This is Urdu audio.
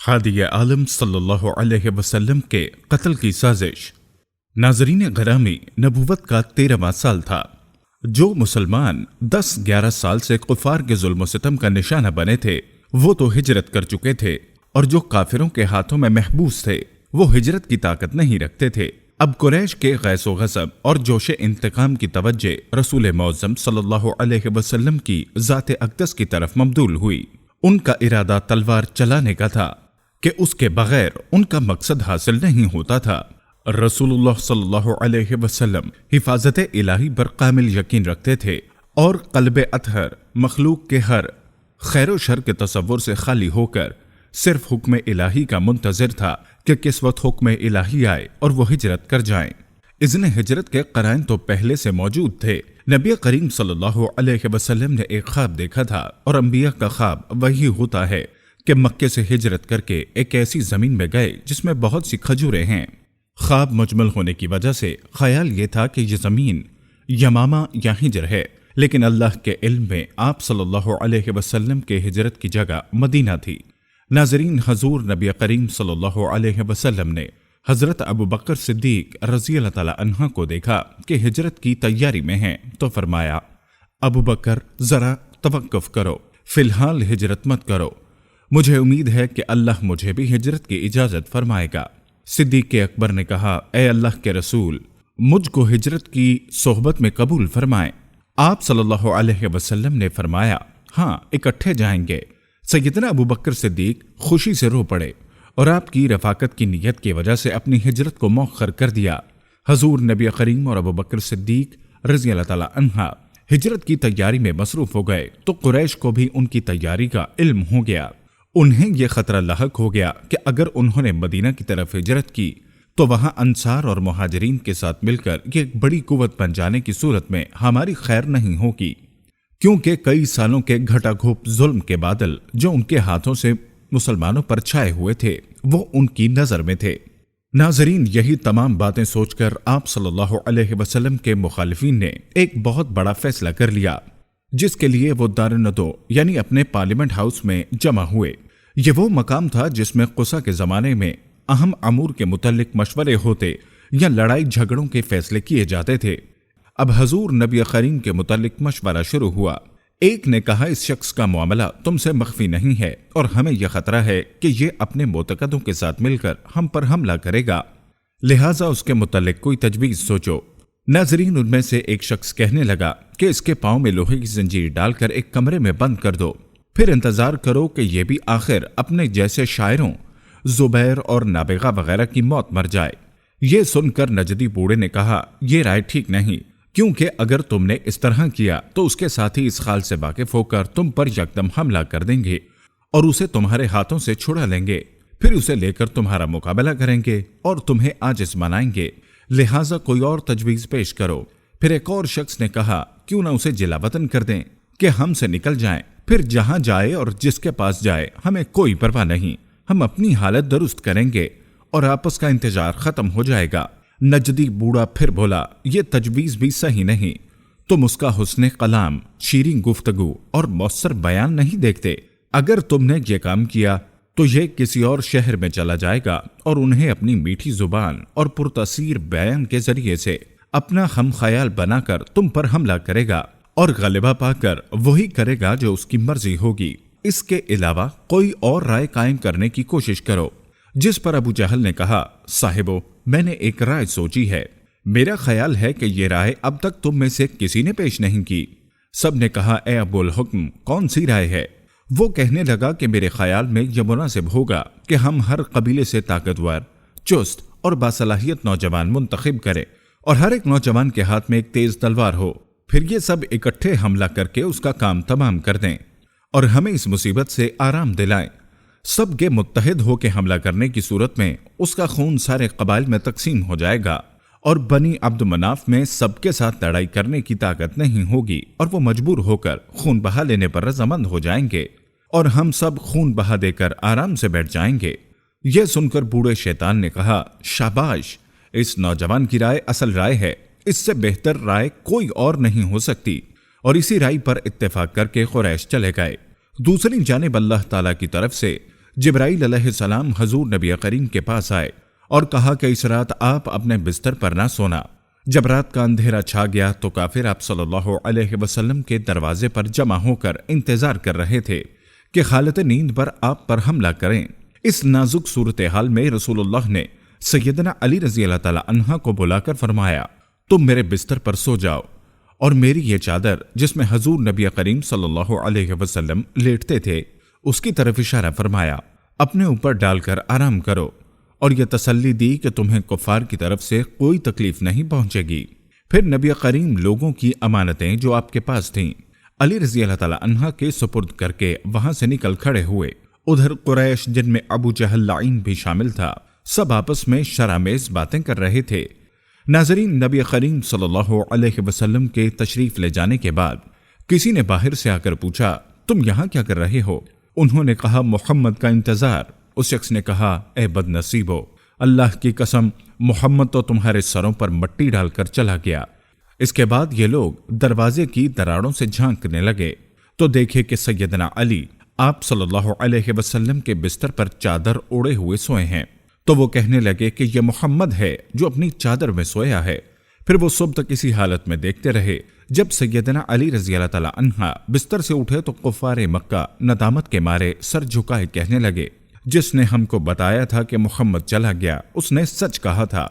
ہادی عالم صلی اللہ علیہ وسلم کے قتل کی سازش۔ ناظرین گرامی، نبوت کا 13واں سال تھا۔ جو مسلمان 10-11 سال سے کفار کے ظلم و ستم کا نشانہ بنے تھے وہ تو ہجرت کر چکے تھے، اور جو کافروں کے ہاتھوں میں محبوس تھے وہ ہجرت کی طاقت نہیں رکھتے تھے۔ اب قریش کے غیظ و غضب اور جوش انتقام کی توجہ رسول معظم صلی اللہ علیہ وسلم کی ذات اقدس کی طرف مبذول ہوئی۔ ان کا ارادہ تلوار چلانے کا تھا کہ اس کے بغیر ان کا مقصد حاصل نہیں ہوتا تھا۔ رسول اللہ صلی اللہ علیہ وسلم حفاظت الہی پر کامل یقین رکھتے تھے، اور قلب اطہر مخلوق کے ہر خیر و شر کے تصور سے خالی ہو کر صرف حکم الہی کا منتظر تھا کہ کس وقت حکم الہی آئے اور وہ ہجرت کر جائیں۔ اذن ہجرت کے قرائن تو پہلے سے موجود تھے۔ نبی کریم صلی اللہ علیہ وسلم نے ایک خواب دیکھا تھا، اور انبیاء کا خواب وہی ہوتا ہے کہ مکے سے ہجرت کر کے ایک ایسی زمین میں گئے جس میں بہت سی کھجوریں ہیں۔ خواب مجمل ہونے کی وجہ سے خیال یہ تھا کہ یہ زمین یمامہ یا ہجر ہے، لیکن اللہ کے علم میں آپ صلی اللہ علیہ وسلم کے ہجرت کی جگہ مدینہ تھی۔ ناظرین، حضور نبی کریم صلی اللہ علیہ وسلم نے حضرت ابو بکر صدیق رضی اللہ تعالی عنہ کو دیکھا کہ ہجرت کی تیاری میں ہیں، تو فرمایا، ابو بکر ذرا توقف کرو، فی الحال ہجرت مت کرو، مجھے امید ہے کہ اللہ مجھے بھی ہجرت کی اجازت فرمائے گا۔ صدیق اکبر نے کہا، اے اللہ کے رسول، مجھ کو ہجرت کی صحبت میں قبول فرمائیں۔ آپ صلی اللہ علیہ وسلم نے فرمایا، ہاں، اکٹھے جائیں گے۔ سیدنا ابو بکر صدیق خوشی سے رو پڑے، اور آپ کی رفاقت کی نیت کی وجہ سے اپنی ہجرت کو مؤخر کر دیا۔ حضور نبی کریم اور ابو بکر صدیق رضی اللہ تعالی عنہ ہجرت کی تیاری میں مصروف ہو گئے تو قریش کو بھی ان کی تیاری کا علم ہو گیا۔ انہیں یہ خطرہ لاحق ہو گیا کہ اگر انہوں نے مدینہ کی طرف ہجرت کی تو وہاں انصار اور مہاجرین کے ساتھ مل کر یہ ایک بڑی قوت بن جانے کی صورت میں ہماری خیر نہیں ہوگی، کیونکہ کئی سالوں کے گھٹا گھوپ ظلم کے بادل جو ان کے ہاتھوں سے مسلمانوں پر چھائے ہوئے تھے وہ ان کی نظر میں تھے۔ ناظرین، یہی تمام باتیں سوچ کر آپ صلی اللہ علیہ وسلم کے مخالفین نے ایک بہت بڑا فیصلہ کر لیا، جس کے لیے وہ دار ندو یعنی اپنے پارلیمنٹ ہاؤس میں جمع ہوئے۔ یہ وہ مقام تھا جس میں قصہ کے زمانے میں اہم امور کے متعلق مشورے ہوتے یا لڑائی جھگڑوں کے فیصلے کیے جاتے تھے۔ اب حضور نبی کریم کے متعلق مشورہ شروع ہوا۔ ایک نے کہا، اس شخص کا معاملہ تم سے مخفی نہیں ہے، اور ہمیں یہ خطرہ ہے کہ یہ اپنے معتقدوں کے ساتھ مل کر ہم پر حملہ کرے گا، لہٰذا اس کے متعلق کوئی تجویز سوچو۔ ناظرین، ان میں سے ایک شخص کہنے لگا کہ اس کے پاؤں میں لوہے کی زنجیر ڈال کر ایک کمرے میں بند کر دو، پھر انتظار کرو کہ یہ بھی آخر اپنے جیسے شاعروں زبیر اور نابغہ وغیرہ کی موت مر جائے۔ یہ سن کر نجدی بوڑھے نے کہا، یہ رائے ٹھیک نہیں، کیونکہ اگر تم نے اس طرح کیا تو اس کے ساتھی اس خال سے واقف ہو کر تم پر یکدم حملہ کر دیں گے اور اسے تمہارے ہاتھوں سے چھڑا لیں گے، پھر اسے لے کر تمہارا مقابلہ کریں گے اور تمہیں عاجز بنائیں گے، لہٰذا کوئی اور تجویز پیش کرو۔ پھر ایک اور شخص نے کہا، کیوں نہ اسے جلا وطن کر دیں کہ ہم سے نکل جائیں، پھر جہاں جائے اور جس کے پاس جائے ہمیں کوئی پرواہ نہیں، ہم اپنی حالت درست کریں گے اور آپس کا انتظار ختم ہو جائے گا۔ نجدی بوڑھا پھر بولا، یہ تجویز بھی صحیح نہیں، تم اس کا حسن کلام، شیریں گفتگو اور مؤثر بیان نہیں دیکھتے۔ اگر تم نے یہ کام کیا تو یہ کسی اور شہر میں چلا جائے گا اور انہیں اپنی میٹھی زبان اور پرتاثیر بیان کے ذریعے سے اپنا ہم خیال بنا کر تم پر حملہ کرے گا، اور غلبہ پا کر وہی کرے گا جو اس کی مرضی ہوگی۔ اس کے علاوہ کوئی اور رائے قائم کرنے کی کوشش کرو۔ جس پر ابو جہل نے کہا، صاحبو، میں نے ایک رائے سوچی ہے، میرا خیال ہے کہ یہ رائے اب تک تم میں سے کسی نے پیش نہیں کی۔ سب نے کہا، اے ابو الحکم، کون سی رائے ہے؟ وہ کہنے لگا کہ میرے خیال میں یہ مناسب ہوگا کہ ہم ہر قبیلے سے طاقتور، چست اور باصلاحیت نوجوان منتخب کریں، اور ہر ایک نوجوان کے ہاتھ میں ایک تیز تلوار ہو، پھر یہ سب اکٹھے حملہ کر کے اس کا کام تمام کر دیں اور ہمیں اس مصیبت سے آرام دلائیں۔ سب کے متحد ہو کے حملہ کرنے کی صورت میں اس کا خون سارے قبائل میں تقسیم ہو جائے گا، اور بنی عبد مناف میں سب کے ساتھ لڑائی کرنے کی طاقت نہیں ہوگی، اور وہ مجبور ہو کر خون بہا لینے پر رضامند ہو جائیں گے، اور ہم سب خون بہا دے کر آرام سے بیٹھ جائیں گے۔ یہ سن کر بوڑھے شیطان نے کہا، شاباش، اس نوجوان کی رائے اصل رائے ہے، اس سے بہتر رائے کوئی اور نہیں ہو سکتی، اور اسی رائے پر اتفاق کر کے قریش چلے گئے۔ دوسری جانب اللہ تعالیٰ کی طرف سے جبرائیل علیہ السلام حضور نبی کریم کے پاس آئے اور کہا کہ اس رات آپ اپنے بستر پر نہ سونا۔ جب رات کا اندھیرا چھا گیا تو کافر آپ صلی اللہ علیہ وسلم کے دروازے پر جمع ہو کر انتظار کر رہے تھے کہ حالت نیند پر آپ پر حملہ کریں۔ اس نازک صورتحال میں رسول اللہ نے سیدنا علی رضی اللہ تعالی عنہ کو بلا کر فرمایا، تم میرے بستر پر سو جاؤ، اور میری یہ چادر جس میں حضور نبی کریم صلی اللہ علیہ وسلم لیٹتے تھے اس کی طرف اشارہ فرمایا، اپنے اوپر ڈال کر آرام کرو، اور یہ تسلی دی کہ تمہیں کفار کی طرف سے کوئی تکلیف نہیں پہنچے گی۔ پھر نبی کریم لوگوں کی امانتیں جو آپ کے پاس تھیں علی رضی اللہ تعالی عنہ کے سپرد کر کے وہاں سے نکل کھڑے ہوئے۔ ادھر قریش جن میں ابو جہل لعین بھی شامل تھا، سب آپس میں شرآمیز باتیں کر رہے تھے۔ ناظرین، نبی کریم صلی اللہ علیہ وسلم کے تشریف لے جانے کے بعد کسی نے باہر سے آ کر پوچھا، تم یہاں کیا کر رہے ہو؟ انہوں نے کہا، محمد کا انتظار۔ اس شخص نے کہا، اے بد نصیبو، اللہ کی قسم، محمد تو تمہارے سروں پر مٹی ڈال کر چلا گیا۔ اس کے بعد یہ لوگ دروازے کی دراڑوں سے جھانکنے لگے تو دیکھے کہ سیدنا علی آپ صلی اللہ علیہ وسلم کے بستر پر چادر اوڑے ہوئے سوئے ہیں۔ تو وہ کہنے لگے کہ یہ محمد ہے جو اپنی چادر میں سویا ہے۔ پھر وہ صبح تک اسی حالت میں دیکھتے رہے۔ جب سیدنا علی رضی اللہ تعالی عنہ بستر سے اٹھے تو کفار مکہ ندامت کے مارے سر جھکائے کہنے لگے، جس نے ہم کو بتایا تھا کہ محمد چلا گیا اس نے سچ کہا تھا۔